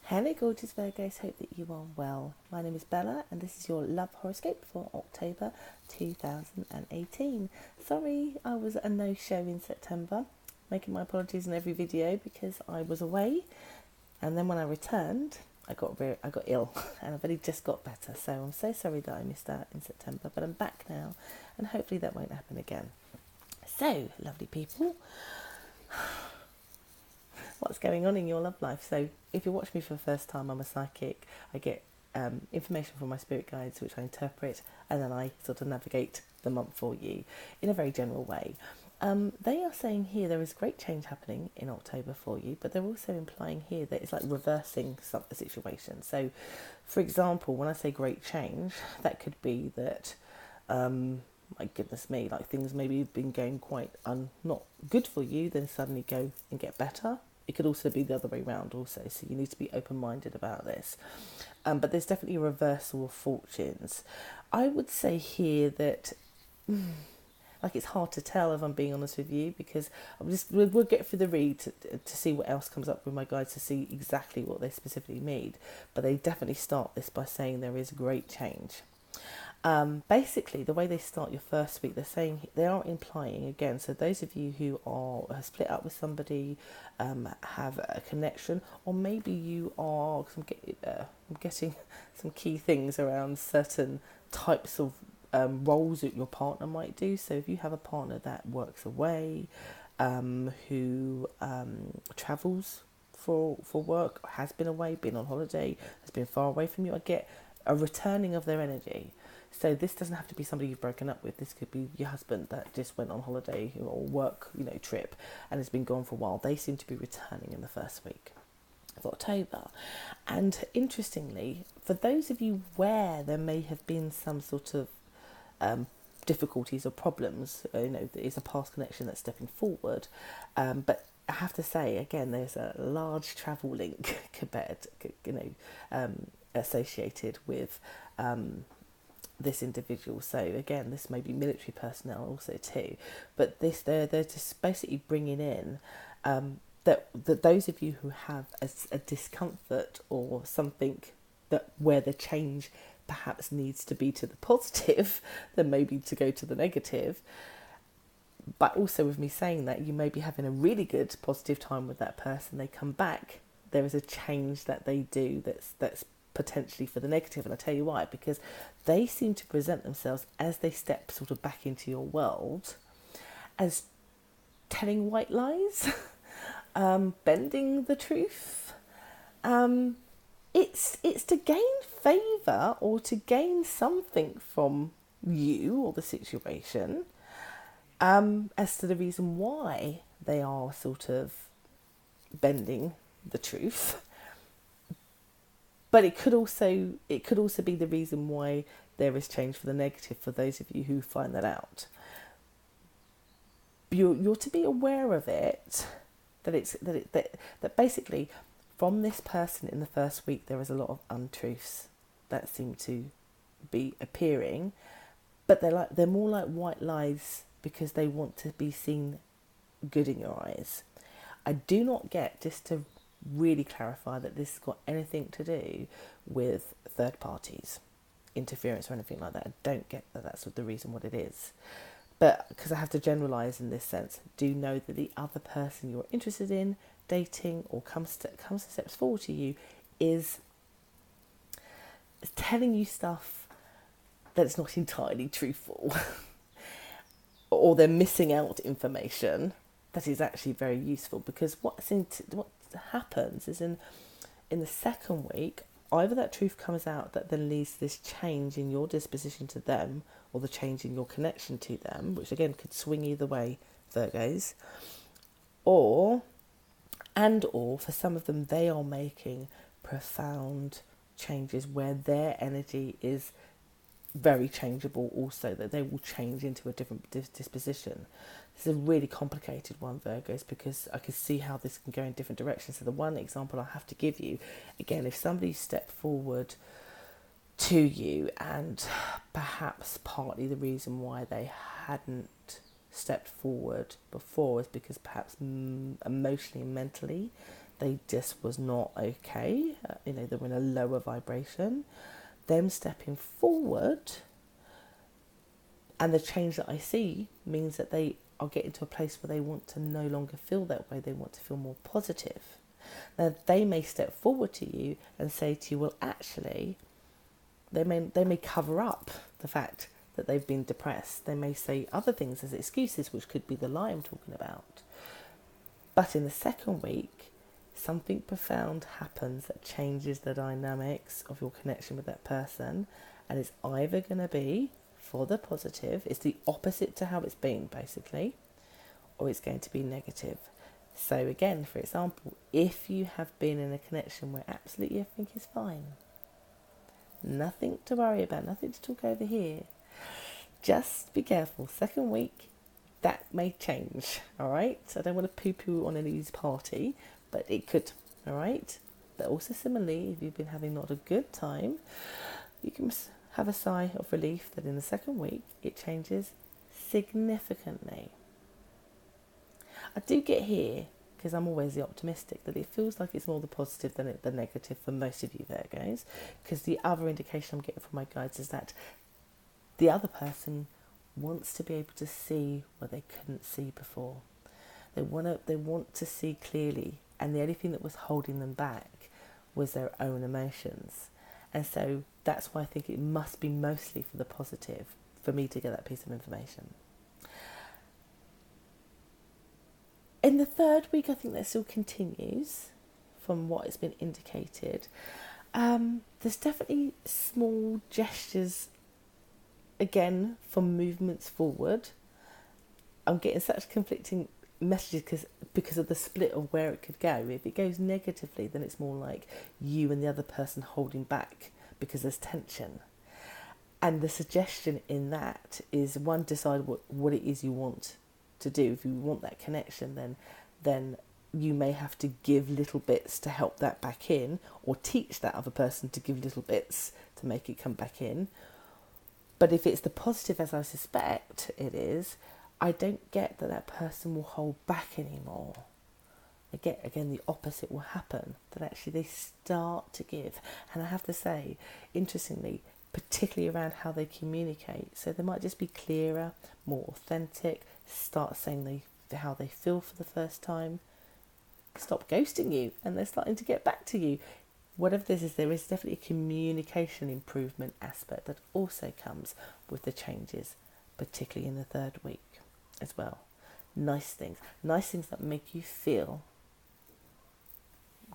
Hello gorgeous Virgos, hope that you are well. My name is Bella and this is your love horoscope for October 2018. Sorry I was a no-show in September, making my apologies in every video because I was away, and then when I returned I got ill and I've only just got better, so I'm so sorry that I missed out in September, but I'm back now and hopefully that won't happen again. So lovely people, what's going on in your love life? So if you watch me for the first time, I'm a psychic. I get information from my spirit guides which I interpret, and then I sort of navigate the month for you in a very general way. They are saying here there is great change happening in October for you, but they're also implying here that it's like reversing some situation. So for example, when I say great change, that could be that my goodness me, like things maybe have been going quite not good for you, then suddenly go and get better. It could also be the other way around also, so you need to be open-minded about this. But there's definitely a reversal of fortunes. I would say here that, like, it's hard to tell if I'm being honest with you, because we'll get through the read to see what else comes up with my guides to see exactly what they specifically mean. But they definitely start this by saying there is great change. Basically, the way they start your first week, they are implying again. So those of you who are split up with somebody, have a connection, or maybe you are. Cause I'm getting some key things around certain types of roles that your partner might do. So if you have a partner that works away, who travels for work, has been away, been on holiday, has been far away from you, I get a returning of their energy. So this doesn't have to be somebody you've broken up with. This could be your husband that just went on holiday or work, trip, and has been gone for a while. They seem to be returning in the first week of October. And interestingly, for those of you where there may have been some sort of difficulties or problems, it's a past connection that's stepping forward. But I have to say, again, there's a large travel link associated with this individual. So again, this may be military personnel also too, but they're just basically bringing in that those of you who have a discomfort or something that where the change perhaps needs to be to the positive than maybe to go to the negative. But also with me saying that, you may be having a really good positive time with that person. They come back, there is a change that they do that's potentially for the negative, and I'll tell you why. Because they seem to present themselves as they step sort of back into your world as telling white lies, bending the truth. It's to gain favour or to gain something from you or the situation, as to the reason why they are sort of bending the truth. But it could also be the reason why there is change for the negative for those of you who find that out. You're to be aware of it, that basically from this person in the first week there is a lot of untruths that seem to be appearing, but they're more like white lies because they want to be seen good in your eyes. I do not get, just to really clarify, that this has got anything to do with third parties interference or anything like that. I don't get that that's the reason what it is, but because I have to generalize in this sense, do know that the other person you're interested in dating or comes to steps forward to you is telling you stuff that's not entirely truthful or they're missing out information that is actually very useful. Because what happens is in the second week, either that truth comes out that then leads to this change in your disposition to them, or the change in your connection to them, which again could swing either way, Virgos, or for some of them, they are making profound changes where their energy is very changeable also, that they will change into a different disposition. This is a really complicated one, Virgos, because I can see how this can go in different directions. So the one example I have to give you, again, if somebody stepped forward to you, and perhaps partly the reason why they hadn't stepped forward before is because perhaps emotionally and mentally they just was not okay. They were in a lower vibration. Them stepping forward, and the change that I see means that they are getting to a place where they want to no longer feel that way. They want to feel more positive. Now, they may step forward to you and say to you, well, actually, they may cover up the fact that they've been depressed. They may say other things as excuses, which could be the lie I'm talking about. But in the second week, something profound happens that changes the dynamics of your connection with that person, and it's either going to be for the positive, it's the opposite to how it's been basically, or it's going to be negative. So again, for example, if you have been in a connection where absolutely everything is fine, nothing to worry about, nothing to talk over here, just be careful. Second week, that may change, all right? I don't want to poo-poo on anybody's party, but it could, all right? But also similarly, if you've been having not a good time, you can have a sigh of relief that in the second week, it changes significantly. I do get here, because I'm always the optimistic, that it feels like it's more the positive than the negative for most of you Virgos, because the other indication I'm getting from my guides is that the other person wants to be able to see what they couldn't see before. They want to see clearly, and the only thing that was holding them back was their own emotions. And so that's why I think it must be mostly for the positive for me to get that piece of information. In the third week, I think that still continues from what has been indicated. There's definitely small gestures, again, from movements forward. I'm getting such conflicting messages because of the split of where it could go. If it goes negatively, then it's more like you and the other person holding back because there's tension. And the suggestion in that is, one, decide what it is you want to do. If you want that connection, then you may have to give little bits to help that back in, or teach that other person to give little bits to make it come back in. But if it's the positive, as I suspect it is, I don't get that person will hold back anymore. Again, the opposite will happen, that actually they start to give. And I have to say, interestingly, particularly around how they communicate. So they might just be clearer, more authentic, start saying how they feel for the first time, stop ghosting you, and they're starting to get back to you. Whatever this is, there is definitely a communication improvement aspect that also comes with the changes, particularly in the third week as well. Nice things that make you feel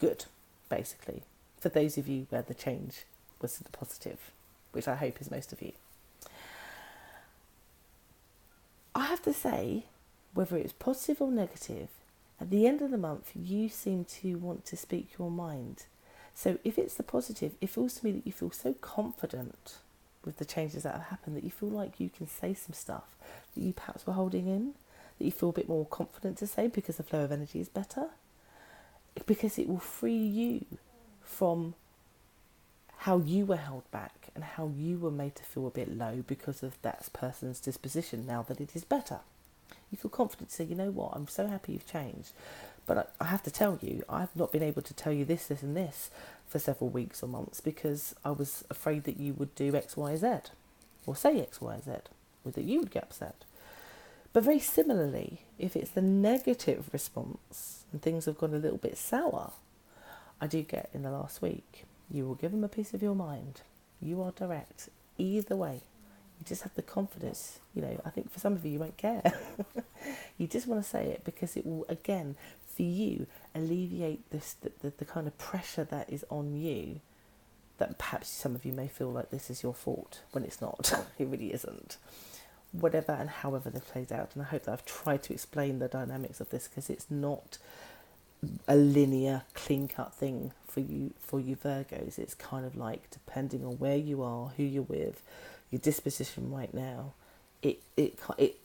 good, basically, for those of you where the change was to the positive, which I hope is most of you. I have to say, whether it's positive or negative, at the end of the month, you seem to want to speak your mind. So if it's the positive, it feels to me that you feel so confident with the changes that have happened that you feel like you can say some stuff that you perhaps were holding in, that you feel a bit more confident to say because the flow of energy is better, because it will free you from how you were held back and how you were made to feel a bit low because of that person's disposition. Now that it is better, you feel confident to say, you know what, I'm so happy you've changed, but I have to tell you, I've not been able to tell you this and this for several weeks or months because I was afraid that you would do X, Y, Z, or say X, Y, Z, or that you would get upset. But very similarly, if it's the negative response and things have gone a little bit sour, I do get in the last week, you will give them a piece of your mind. You are direct. Either way, you just have the confidence. I think for some of you, you won't care. You just want to say it because it will, again, for you, alleviate the kind of pressure that is on you, that perhaps some of you may feel like this is your fault when it's not. It really isn't. Whatever and however they've played out. And I hope that I've tried to explain the dynamics of this, because it's not a linear, clean-cut thing for you Virgos. It's kind of like, depending on where you are, who you're with, your disposition right now, it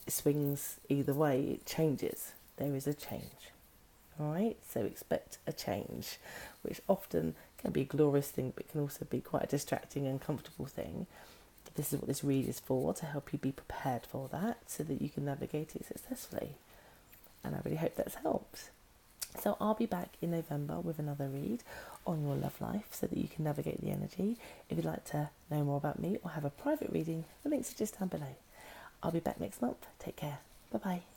swings either way. It changes. There is a change. All right, so expect a change, which often can be a glorious thing, but can also be quite a distracting and uncomfortable thing. This is what this read is for, to help you be prepared for that so that you can navigate it successfully. And I really hope that's helped. So I'll be back in November with another read on your love life so that you can navigate the energy. If you'd like to know more about me or have a private reading, the links are just down below. I'll be back next month. Take care. Bye bye.